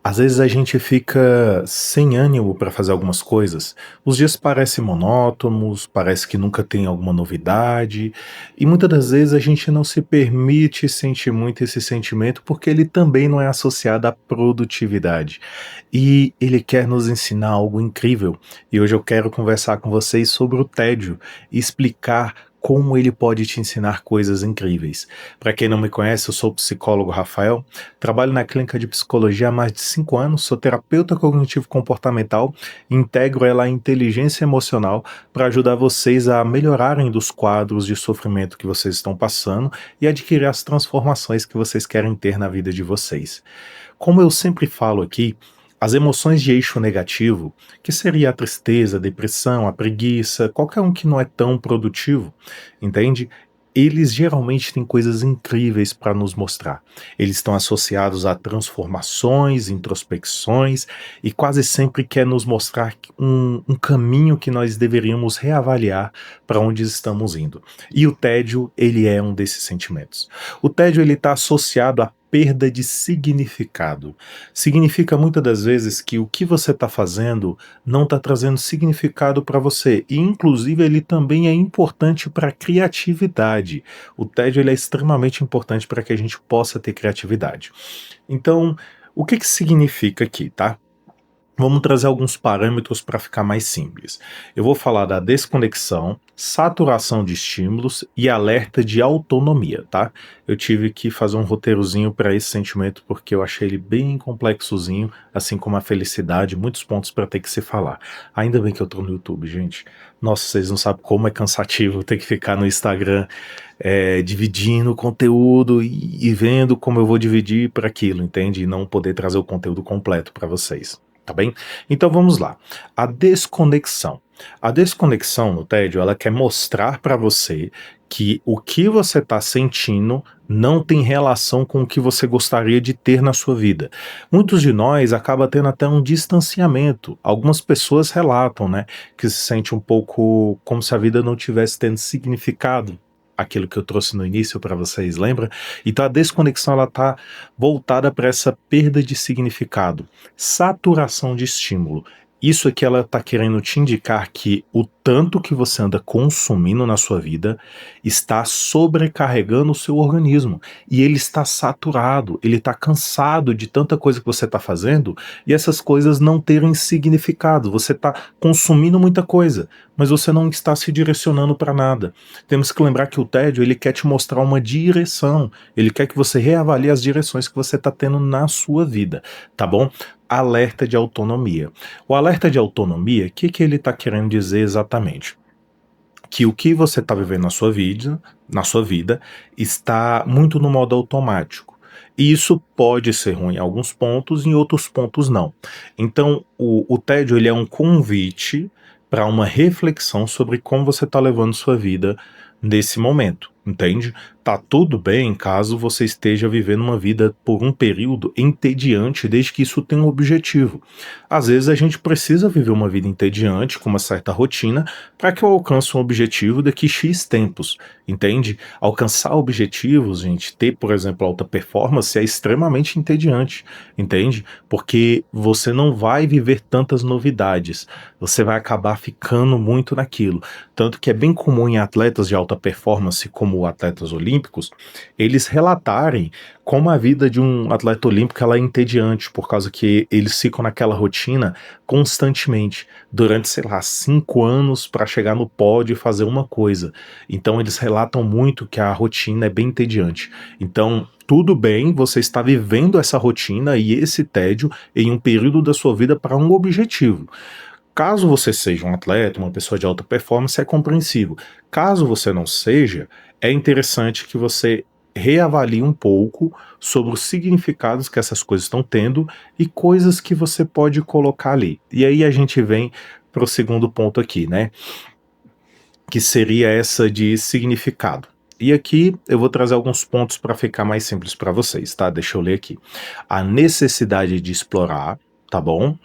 Às vezes a gente fica sem ânimo para fazer algumas coisas. Os dias parecem monótonos, parece que nunca tem alguma novidade, e muitas das vezes a gente não se permite sentir muito esse sentimento porque ele também não é associado à produtividade. E ele quer nos ensinar algo incrível. E hoje eu quero conversar com vocês sobre o tédio e explicar como ele pode te ensinar coisas incríveis. Para quem não me conhece, eu sou o psicólogo Rafael. Trabalho na clínica de psicologia há mais de 5 anos, sou terapeuta cognitivo comportamental e integro ela à inteligência emocional para ajudar vocês a melhorarem dos quadros de sofrimento que vocês estão passando e adquirir as transformações que vocês querem ter na vida de vocês. Como eu sempre falo aqui, as emoções de eixo negativo, que seria a tristeza, a depressão, a preguiça, qualquer um que não é tão produtivo, entende? Eles geralmente têm coisas incríveis para nos mostrar. Eles estão associados a transformações, introspecções e quase sempre quer nos mostrar um caminho que nós deveríamos reavaliar para onde estamos indo. E o tédio, ele é um desses sentimentos. O tédio ele está associado à perda de significado. Significa muitas das vezes que o que você está fazendo não está trazendo significado para você. E, inclusive, ele também é importante para a criatividade. O tédio ele é extremamente importante para que a gente possa ter criatividade. Então, o que significa aqui, tá? Vamos trazer alguns parâmetros para ficar mais simples. Eu vou falar da desconexão, saturação de estímulos e alerta de autonomia, tá? Eu tive que fazer um roteirozinho para esse sentimento porque eu achei ele bem complexozinho, assim como a felicidade, muitos pontos para ter que se falar. Ainda bem que eu tô no YouTube, gente. Nossa, vocês não sabem como é cansativo ter que ficar no Instagram dividindo o conteúdo e vendo como eu vou dividir para aquilo, entende? E não poder trazer o conteúdo completo para vocês. Tá bem? Então vamos lá. A desconexão. A desconexão no tédio, ela quer mostrar para você que o que você está sentindo não tem relação com o que você gostaria de ter na sua vida. Muitos de nós acaba tendo até um distanciamento. Algumas pessoas relatam, né, que se sente um pouco como se a vida não tivesse tendo significado. Aquilo que eu trouxe no início para vocês, lembra? Então a desconexão ela está voltada para essa perda de significado, saturação de estímulo. Isso aqui ela está querendo te indicar que o tanto que você anda consumindo na sua vida está sobrecarregando o seu organismo e ele está saturado, ele está cansado de tanta coisa que você está fazendo e essas coisas não terem significado. Você está consumindo muita coisa, mas você não está se direcionando para nada. Temos que lembrar que o tédio ele quer te mostrar uma direção, ele quer que você reavalie as direções que você está tendo na sua vida, tá bom? Alerta de autonomia. O alerta de autonomia, o que ele está querendo dizer exatamente? Que o que você está vivendo na sua vida, está muito no modo automático. E isso pode ser ruim em alguns pontos, em outros pontos não. Então, o tédio ele é um convite para uma reflexão sobre como você está levando sua vida nesse momento, entende? Tá tudo bem caso você esteja vivendo uma vida por um período entediante, desde que isso tenha um objetivo. Às vezes a gente precisa viver uma vida entediante, com uma certa rotina, para que eu alcance um objetivo daqui X tempos, entende? Alcançar objetivos, gente, ter, por exemplo, alta performance é extremamente entediante, entende? Porque você não vai viver tantas novidades, você vai acabar ficando muito naquilo. Tanto que é bem comum em atletas de alta performance, como atletas olímpicos, eles relatarem como a vida de um atleta olímpico ela é entediante, por causa que eles ficam naquela rotina constantemente, durante, sei lá, 5 anos para chegar no pódio e fazer uma coisa. Então eles relatam muito que a rotina é bem entediante. Então, tudo bem, você está vivendo essa rotina e esse tédio em um período da sua vida para um objetivo. Caso você seja um atleta, uma pessoa de alta performance, é compreensível. Caso você não seja, é interessante que você reavalie um pouco sobre os significados que essas coisas estão tendo e coisas que você pode colocar ali. E aí a gente vem para o segundo ponto aqui, né? Que seria essa de significado. E aqui eu vou trazer alguns pontos para ficar mais simples para vocês, tá? Deixa eu ler aqui. A necessidade de explorar, tá bom?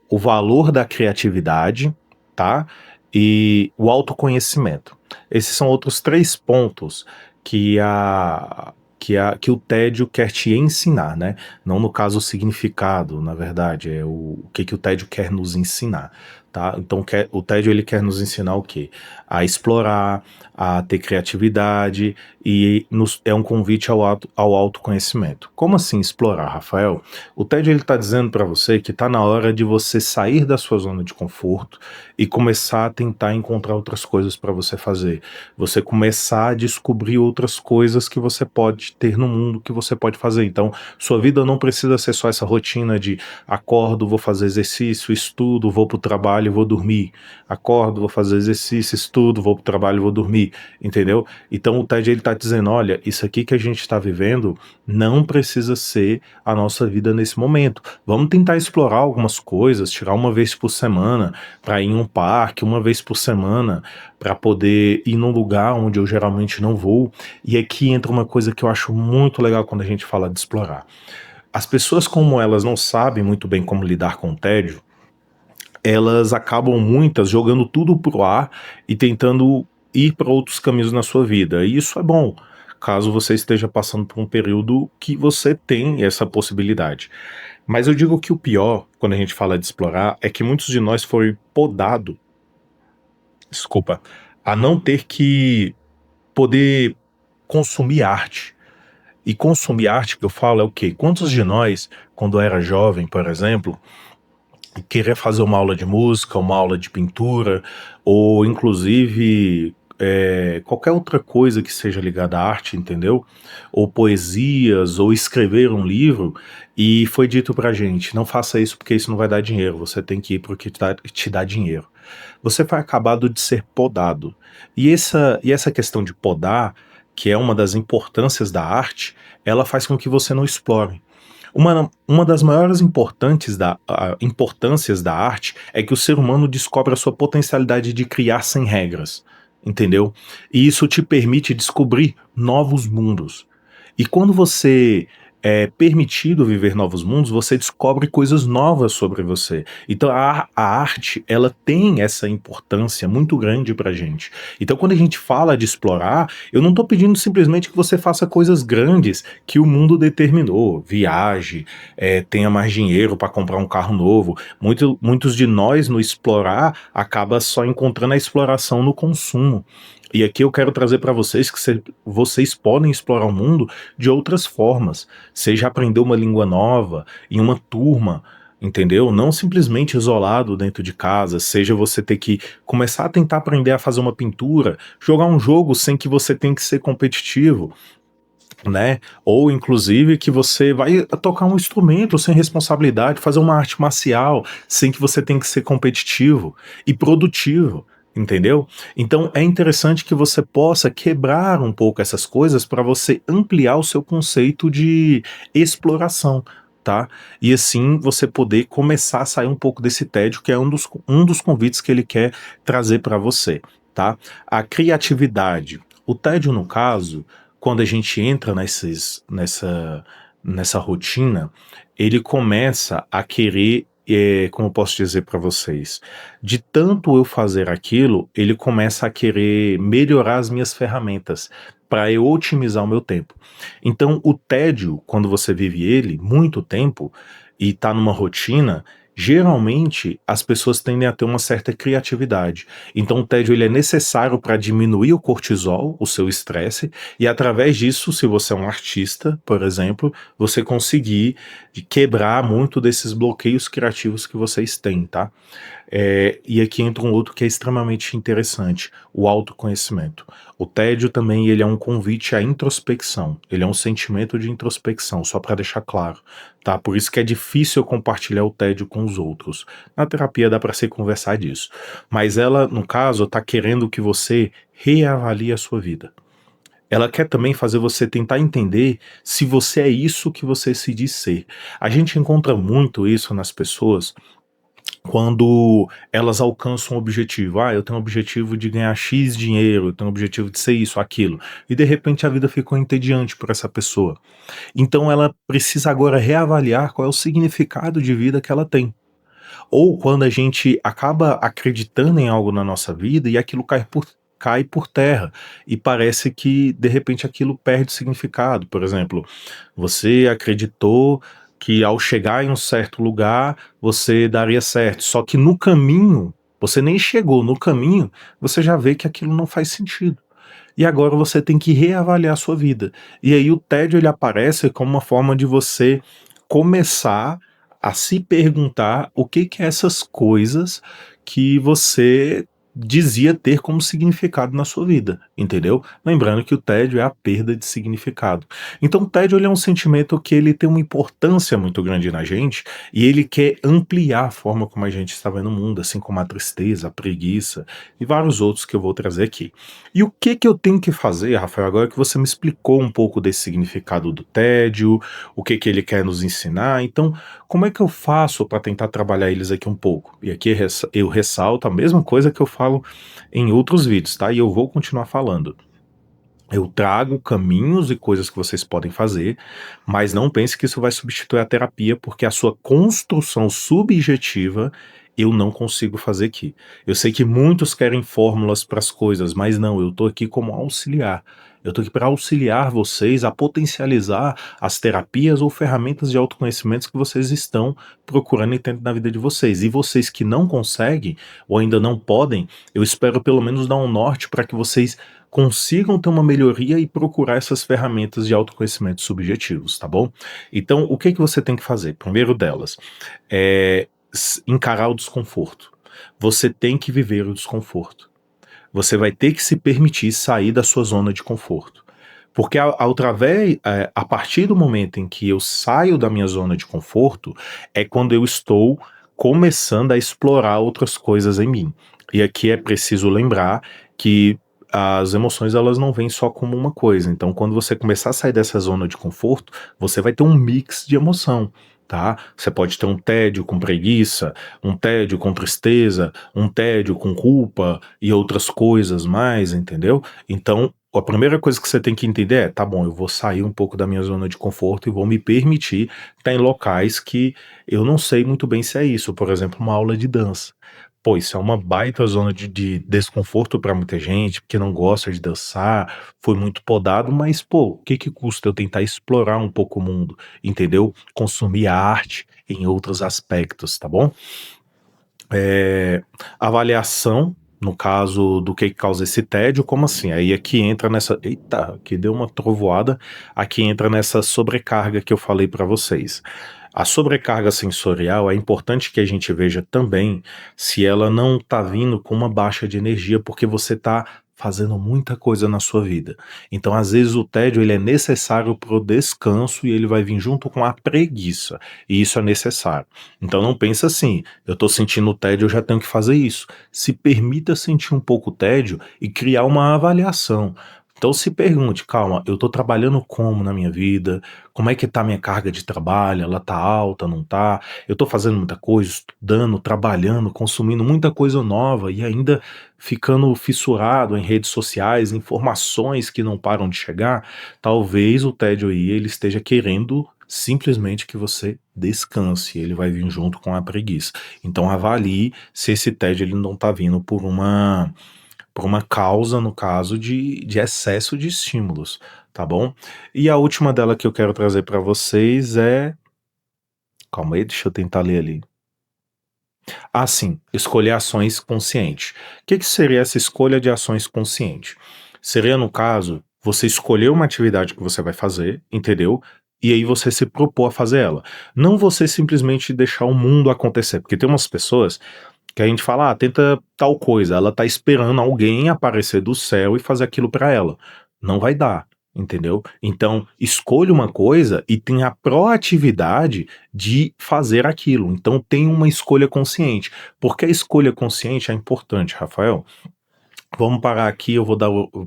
O valor da criatividade, tá? E o autoconhecimento. Esses são outros 3 pontos que que o tédio quer te ensinar, né? Não no caso o significado, na verdade, é o que o tédio quer nos ensinar, tá? Então o tédio ele quer nos ensinar o quê? A explorar, a ter criatividade e é um convite ao autoconhecimento. Como assim explorar, Rafael? O tédio ele está dizendo para você que está na hora de você sair da sua zona de conforto e começar a tentar encontrar outras coisas para você fazer. Você começar a descobrir outras coisas que você pode ter no mundo, que você pode fazer. Então, sua vida não precisa ser só essa rotina de acordo, vou fazer exercício, estudo, vou pro trabalho e vou dormir. Acordo, vou fazer exercício, estudo, vou pro trabalho e vou dormir, entendeu? Então o TED ele tá dizendo, olha, isso aqui que a gente está vivendo não precisa ser a nossa vida nesse momento. Vamos tentar explorar algumas coisas, tirar uma vez por semana para ir em um parque, uma vez por semana para poder ir num lugar onde eu geralmente não vou. E aqui entra uma coisa que eu acho muito legal quando a gente fala de explorar. As pessoas, como elas não sabem muito bem como lidar com o tédio, elas acabam muitas jogando tudo pro ar e tentando ir para outros caminhos na sua vida. E isso é bom, caso você esteja passando por um período que você tem essa possibilidade. Mas eu digo que o pior, quando a gente fala de explorar, é que muitos de nós foi podado, desculpa, a não ter que poder consumir arte. E consumir arte que eu falo é o quê? Quantos de nós, quando era jovem, por exemplo, querer fazer uma aula de música, uma aula de pintura, ou inclusive qualquer outra coisa que seja ligada à arte, entendeu? Ou poesias, ou escrever um livro, e foi dito pra gente, não faça isso porque isso não vai dar dinheiro, você tem que ir porque te dá dinheiro. Você foi acabado de ser podado. E essa questão de podar, que é uma das importâncias da arte, ela faz com que você não explore. Uma das maiores importâncias da arte é que o ser humano descobre a sua potencialidade de criar sem regras, entendeu? E isso te permite descobrir novos mundos. E quando você é permitido viver novos mundos, você descobre coisas novas sobre você. Então a arte, ela tem essa importância muito grande pra gente. Então quando a gente fala de explorar, eu não tô pedindo simplesmente que você faça coisas grandes que o mundo determinou, viaje, tenha mais dinheiro para comprar um carro novo. Muitos de nós no explorar acaba só encontrando a exploração no consumo. E aqui eu quero trazer para vocês que vocês podem explorar o mundo de outras formas. Seja aprender uma língua nova, em uma turma, entendeu? Não simplesmente isolado dentro de casa, seja você ter que começar a tentar aprender a fazer uma pintura, jogar um jogo sem que você tenha que ser competitivo, né? Ou inclusive que você vai tocar um instrumento sem responsabilidade, fazer uma arte marcial sem que você tenha que ser competitivo e produtivo. Entendeu? Então é interessante que você possa quebrar um pouco essas coisas para você ampliar o seu conceito de exploração, tá? E assim você poder começar a sair um pouco desse tédio, que é um dos convites que ele quer trazer para você, tá? A criatividade. O tédio, no caso, quando a gente entra nessa rotina, ele começa a querer, como eu posso dizer para vocês, de tanto eu fazer aquilo, ele começa a querer melhorar as minhas ferramentas para eu otimizar o meu tempo. Então, o tédio, quando você vive ele muito tempo e está numa rotina, geralmente as pessoas tendem a ter uma certa criatividade. Então, o tédio ele é necessário para diminuir o cortisol, o seu estresse, e através disso, se você é um artista, por exemplo, você conseguir quebrar muito desses bloqueios criativos que vocês têm, tá? E aqui entra um outro que é extremamente interessante, o autoconhecimento. O tédio também ele é um convite à introspecção, ele é um sentimento de introspecção, só para deixar claro, tá? Por isso que é difícil eu compartilhar o tédio com os outros. Na terapia dá para se conversar disso, mas ela, no caso, está querendo que você reavalie a sua vida. Ela quer também fazer você tentar entender se você é isso que você se diz ser. A gente encontra muito isso nas pessoas quando elas alcançam um objetivo. Eu tenho um objetivo de ganhar X dinheiro, eu tenho um objetivo de ser isso, aquilo. E de repente a vida ficou entediante para essa pessoa. Então ela precisa agora reavaliar qual é o significado de vida que ela tem. Ou quando a gente acaba acreditando em algo na nossa vida e aquilo cai cai por terra e parece que de repente aquilo perde significado. Por exemplo, você acreditou que ao chegar em um certo lugar você daria certo, só que no caminho, você nem chegou, no caminho você já vê que aquilo não faz sentido. E agora você tem que reavaliar a sua vida. E aí o tédio ele aparece como uma forma de você começar a se perguntar o que que é essas coisas que você dizia ter como significado na sua vida, entendeu? Lembrando que o tédio é a perda de significado. Então o tédio ele é um sentimento que ele tem uma importância muito grande na gente e ele quer ampliar a forma como a gente está vendo o mundo, assim como a tristeza, a preguiça e vários outros que eu vou trazer aqui. E o que que eu tenho que fazer, Rafael, agora que você me explicou um pouco desse significado do tédio, o que que ele quer nos ensinar, então como é que eu faço para tentar trabalhar eles aqui um pouco? E aqui eu ressalto a mesma coisa que eu falo em outros vídeos, tá? E eu vou continuar falando. Eu trago caminhos e coisas que vocês podem fazer, mas não pense que isso vai substituir a terapia, porque a sua construção subjetiva eu não consigo fazer aqui. Eu sei que muitos querem fórmulas para as coisas, mas não, eu estou aqui como auxiliar. Eu estou aqui para auxiliar vocês a potencializar as terapias ou ferramentas de autoconhecimento que vocês estão procurando e tendo na vida de vocês. E vocês que não conseguem ou ainda não podem, eu espero pelo menos dar um norte para que vocês consigam ter uma melhoria e procurar essas ferramentas de autoconhecimento subjetivos, tá bom? Então, o que que você tem que fazer? Primeiro delas, encarar o desconforto. Você tem que viver o desconforto. Você vai ter que se permitir sair da sua zona de conforto. Porque a partir do momento em que eu saio da minha zona de conforto, é quando eu estou começando a explorar outras coisas em mim. E aqui é preciso lembrar que as emoções elas não vêm só como uma coisa. Então, quando você começar a sair dessa zona de conforto, você vai ter um mix de emoção. Tá? Você pode ter um tédio com preguiça, um tédio com tristeza, um tédio com culpa e outras coisas mais, entendeu? Então, a primeira coisa que você tem que entender é, tá bom, eu vou sair um pouco da minha zona de conforto e vou me permitir estar em locais que eu não sei muito bem se é isso, por exemplo, uma aula de dança. Pô, isso é uma baita zona de desconforto para muita gente, porque não gosta de dançar, foi muito podado, mas, pô, o que que custa eu tentar explorar um pouco o mundo, entendeu? Consumir a arte em outros aspectos, tá bom? É, avaliação, no caso do que causa esse tédio, como assim? Aí aqui entra nessa. Eita, aqui deu uma trovoada. Aqui entra nessa sobrecarga que eu falei para vocês. A sobrecarga sensorial é importante que a gente veja também se ela não tá vindo com uma baixa de energia, porque você tá fazendo muita coisa na sua vida. Então, às vezes, o tédio ele é necessário para o descanso e ele vai vir junto com a preguiça. E isso é necessário. Então, não pensa assim, eu tô sentindo tédio, eu já tenho que fazer isso. Se permita sentir um pouco o tédio e criar uma avaliação. Então se pergunte, calma, eu tô trabalhando como na minha vida? Como é que tá a minha carga de trabalho? Ela tá alta, não tá? Eu tô fazendo muita coisa, estudando, trabalhando, consumindo muita coisa nova e ainda ficando fissurado em redes sociais, informações que não param de chegar. Talvez o tédio aí ele esteja querendo simplesmente que você descanse, ele vai vir junto com a preguiça. Então avalie se esse tédio ele não está vindo por uma causa, no caso, de excesso de estímulos, tá bom? E a última dela que eu quero trazer para vocês é. Calma aí, deixa eu tentar ler ali. Ah, sim, escolher ações consciente. O que que seria essa escolha de ações consciente? Seria, no caso, você escolher uma atividade que você vai fazer, entendeu? E aí você se propor a fazer ela. Não você simplesmente deixar o mundo acontecer, porque tem umas pessoas que a gente fala, tenta tal coisa, ela tá esperando alguém aparecer do céu e fazer aquilo pra ela. Não vai dar, entendeu? Então, escolha uma coisa e tenha a proatividade de fazer aquilo. Então, tem uma escolha consciente. Porque a escolha consciente é importante, Rafael. Vamos parar aqui, eu vou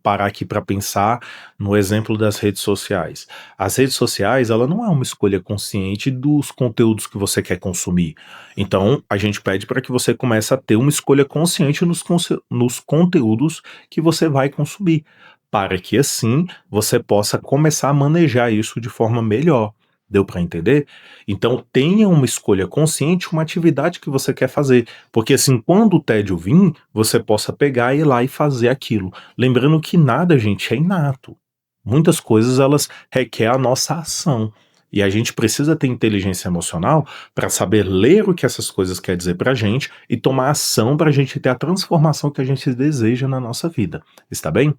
parar aqui para pensar no exemplo das redes sociais. As redes sociais, ela não é uma escolha consciente dos conteúdos que você quer consumir. Então, a gente pede para que você comece a ter uma escolha consciente nos conteúdos que você vai consumir, para que assim você possa começar a manejar isso de forma melhor. Deu para entender? Então tenha uma escolha consciente, uma atividade que você quer fazer, porque assim, quando o tédio vir, você possa pegar, ir lá e fazer aquilo. Lembrando que nada, gente, é inato. Muitas coisas elas requer a nossa ação. E a gente precisa ter inteligência emocional para saber ler o que essas coisas quer dizer pra gente e tomar ação para a gente ter a transformação que a gente deseja na nossa vida. Está bem?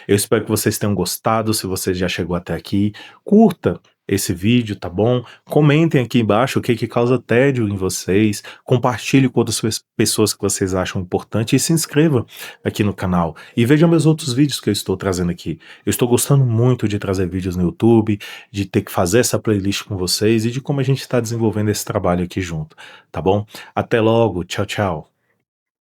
Eu espero que vocês tenham gostado. Se você já chegou até aqui, curta esse vídeo, tá bom? Comentem aqui embaixo o que que causa tédio em vocês, compartilhe com outras pessoas que vocês acham importante e se inscreva aqui no canal. E veja meus outros vídeos que eu estou trazendo aqui. Eu estou gostando muito de trazer vídeos no YouTube, de ter que fazer essa playlist com vocês e de como a gente está desenvolvendo esse trabalho aqui junto, tá bom? Até logo, tchau, tchau.